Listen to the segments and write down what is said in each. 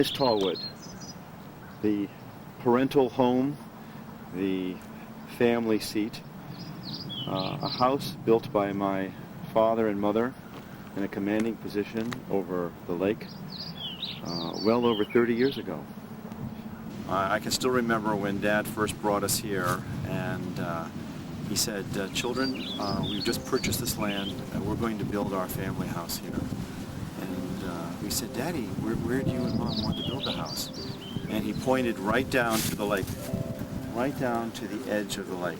is Tallwood, the parental home, the family seat, a house built by my father and mother in a commanding position over the lake well over 30 years ago. I can still remember when Dad first brought us here, and he said, children, we've just purchased this land and we're going to build our family house here. And we said, Daddy, where do you and Mom want to build the house? And he pointed right down to the lake, right down to the edge of the lake.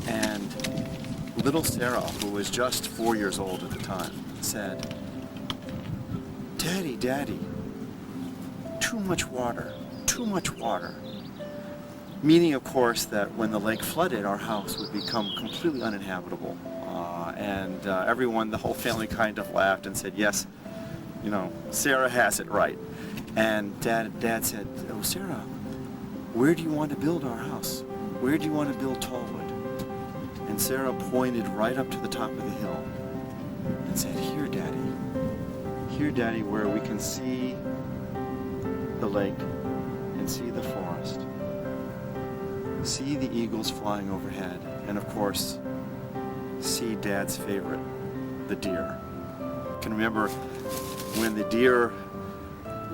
And little Sarah, who was just 4 years old at the time, said, Daddy, Daddy, too much water, too much water. Meaning, of course, that when the lake flooded, our house would become completely uninhabitable. And everyone, the whole family kind of laughed and said, yes, you know, Sarah has it right. And Dad said, oh, Sarah, where do you want to build our house? Where do you want to build Tallwood? And Sarah pointed right up to the top of the hill and said, here, Daddy, where we can see the lake and see the forest, see the eagles flying overhead, and of course, see Dad's favorite, the deer. I can remember when the deer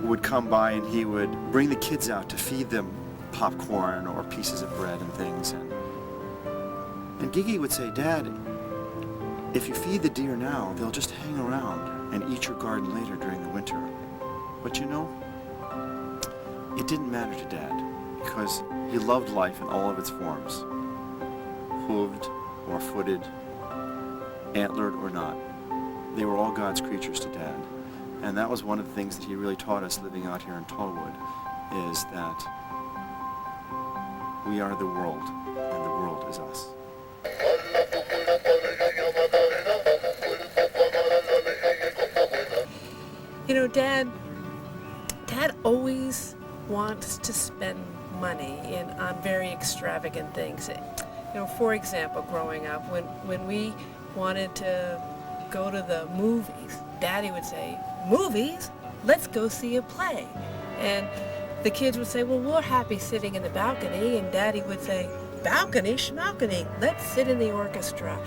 would come by and he would bring the kids out to feed them popcorn or pieces of bread and things. And Gigi would say, Dad, if you feed the deer now, they'll just hang around and eat your garden later during the winter. But you know, it didn't matter to Dad because he loved life in all of its forms, hooved or footed, antlered or not. They were all God's creatures to Dad. And that was one of the things that he really taught us living out here in Tallwood, is that we are the world, and the world is us. You know, Dad always wants to spend money on very extravagant things. You know, for example, growing up, when we wanted to go to the movies, Daddy would say, movies? Let's go see a play. And the kids would say, well, we're happy sitting in the balcony. And Daddy would say, balcony, schmalcony, let's sit in the orchestra.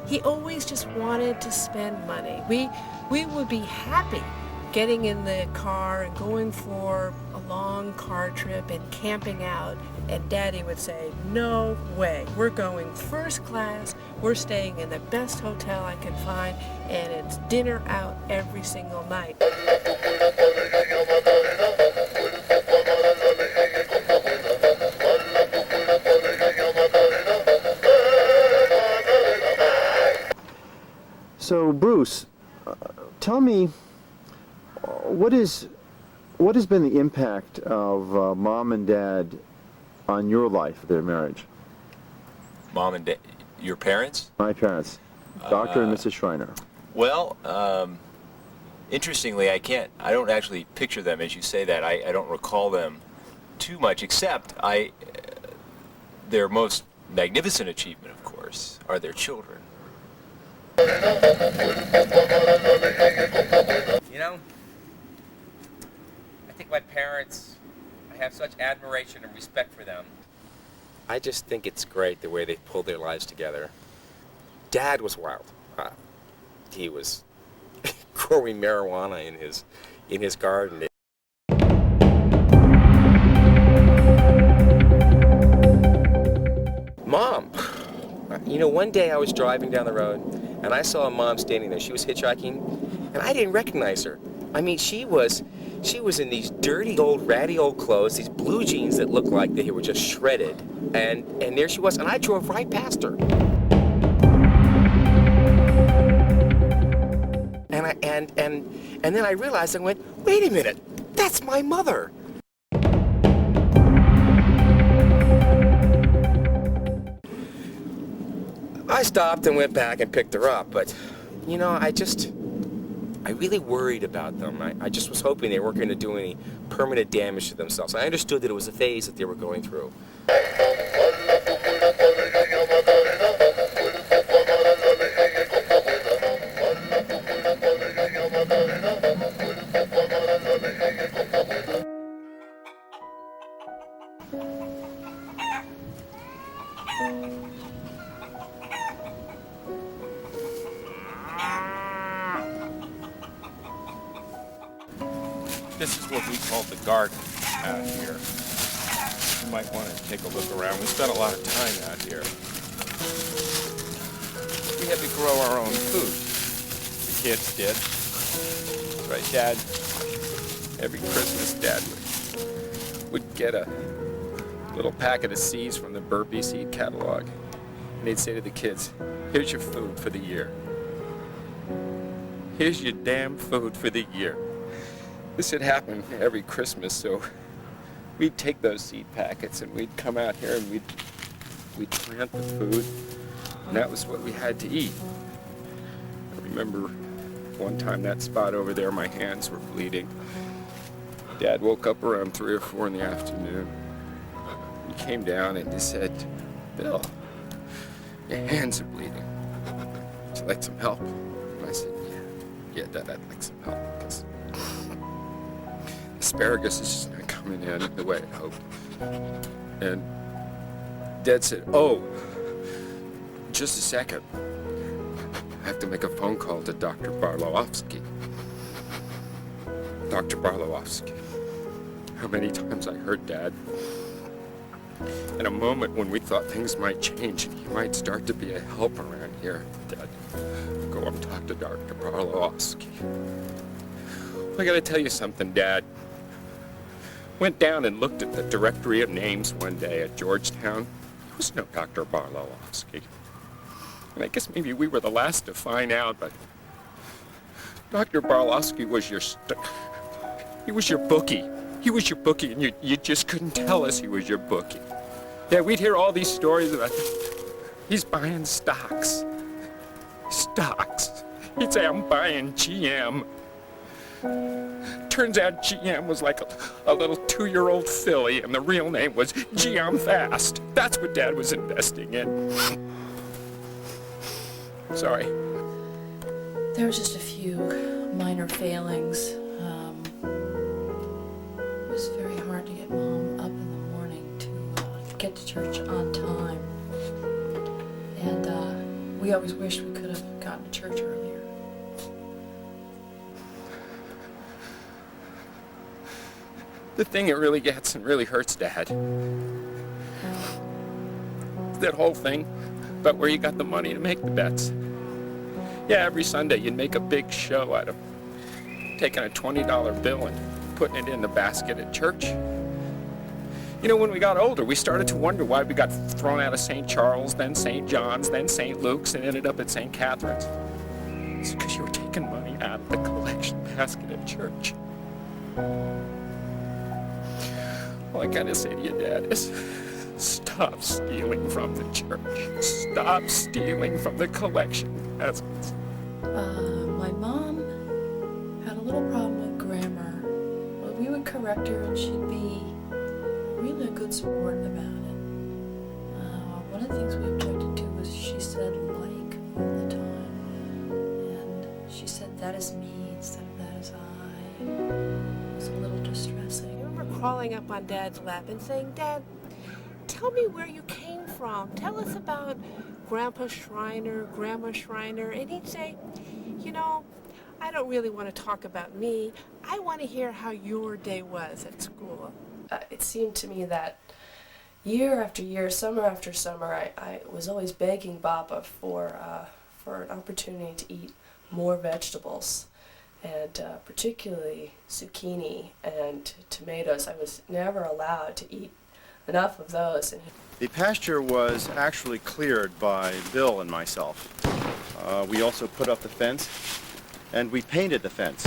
He always just wanted to spend money. We would be happy getting in the car and going for a long car trip and camping out, and Daddy would say, no way, we're going first class, we're staying in the best hotel I can find, and it's dinner out every single night. So Bruce, tell me, what has been the impact of Mom and Dad on your life, their marriage? Mom and Dad, your parents? My parents, Dr. and Mrs. Schreiner. Well, interestingly, I don't actually picture them as you say that. I don't recall them too much, except their most magnificent achievement, of course, are their children. You know, I think my parents, I have such admiration and respect for them. I just think it's great the way they pulled their lives together. Dad was wild. He was growing marijuana in his garden. Mom, you know, one day I was driving down the road and I saw a mom standing there. She was hitchhiking, and I didn't recognize her. I mean, she was in these dirty old, ratty old clothes, these blue jeans that looked like they were just shredded, and there she was, and I drove right past her. And then I realized, I went, wait a minute, that's my mother. I stopped and went back and picked her up, but, you know, I really worried about them. I just was hoping they weren't going to do any permanent damage to themselves. I understood that it was a phase that they were going through. This is what we call the garden out here. You might want to take a look around. We spent a lot of time out here. We had to grow our own food. The kids did. Right, Dad? Every Christmas, Dad would get a little packet of seeds from the Burpee seed catalog. And they'd say to the kids, here's your food for the year. Here's your damn food for the year. This had happened every Christmas, so we'd take those seed packets and we'd come out here and we'd plant the food, and that was what we had to eat. I remember one time that spot over there, my hands were bleeding. Dad woke up around 3 or 4 in the afternoon. He came down and he said, Bill, your hands are bleeding. Would you like some help? And I said, yeah, Dad, I'd like some help, because asparagus is just not coming in the way I hoped. And Dad said, oh, just a second. I have to make a phone call to Dr. Barlowski. Dr. Barlowski. How many times I heard Dad. In a moment when we thought things might change and he might start to be a help around here, Dad, go and talk to Dr. Barlowski. Well, I gotta tell you something, Dad. Went down and looked at the directory of names one day at Georgetown. There was no Dr. Barlowski. And I guess maybe we were the last to find out, but Dr. Barlowski was he was your bookie. He was your bookie, and you just couldn't tell us he was your bookie. Yeah, we'd hear all these stories about he's buying stocks. Stocks. He'd say, I'm buying GM. Turns out GM was like a little 2-year-old filly, and the real name was GM Fast. That's what Dad was investing in. Sorry. There was just a few minor failings. It was very hard to get Mom up in the morning to get to church on time. And we always wished we could have gotten to church earlier. The thing that really gets and really hurts Dad, that whole thing about where you got the money to make the bets. Yeah, every Sunday you'd make a big show out of taking a $20 bill and putting it in the basket at church. You know, when we got older, we started to wonder why we got thrown out of St. Charles, then St. John's, then St. Luke's, and ended up at St. Catherine's. It's because you were taking money out of the collection basket at church. All I gotta say to you, Dad, is stop stealing from the church. Stop stealing from the collection baskets. My mom had a little problem with grammar. Well, we would correct her and she'd be really a good sport about it. One of the things we objected to was she said like all the time. And she said that is me instead of that is I. It was a little distressing. I remember crawling up on Dad's lap and saying, Dad, tell me where you came from. Tell us about Grandpa Schreiner, Grandma Schreiner. And he'd say, you know, I don't really want to talk about me. I want to hear how your day was at school. It seemed to me that year after year, summer after summer, I was always begging Baba for an opportunity to eat more vegetables, and particularly zucchini and tomatoes. I was never allowed to eat enough of those. And The pasture was actually cleared by Bill and myself. We also put up the fence, and we painted the fence.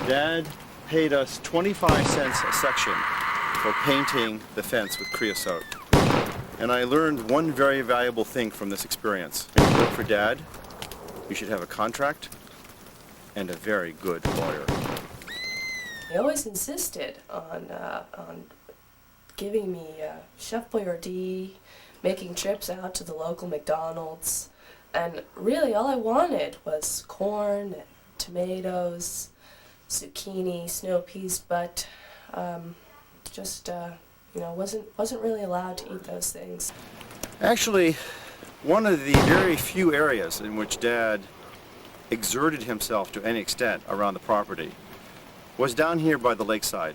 Dad paid us 25 cents a section for painting the fence with creosote. And I learned one very valuable thing from this experience. When you work for Dad, you should have a contract and a very good lawyer. he always insisted on giving me Chef Boyardee, making trips out to the local McDonald's. And really all I wanted was corn, and tomatoes, zucchini, snow peas, but wasn't really allowed to eat those things. Actually, one of the very few areas in which Dad exerted himself to any extent around the property was down here by the lakeside,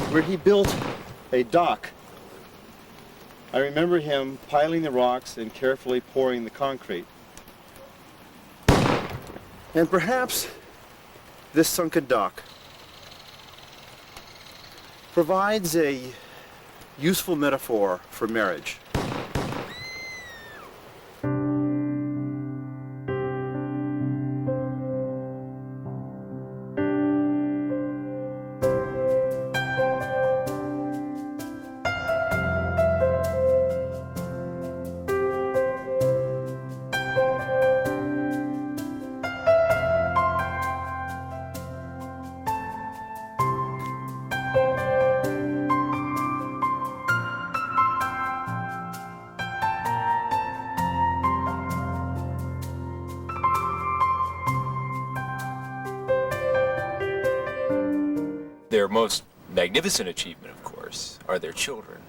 where he built a dock. I remember him piling the rocks and carefully pouring the concrete. And perhaps this sunken dock provides a useful metaphor for marriage. Their most magnificent achievement, of course, are their children.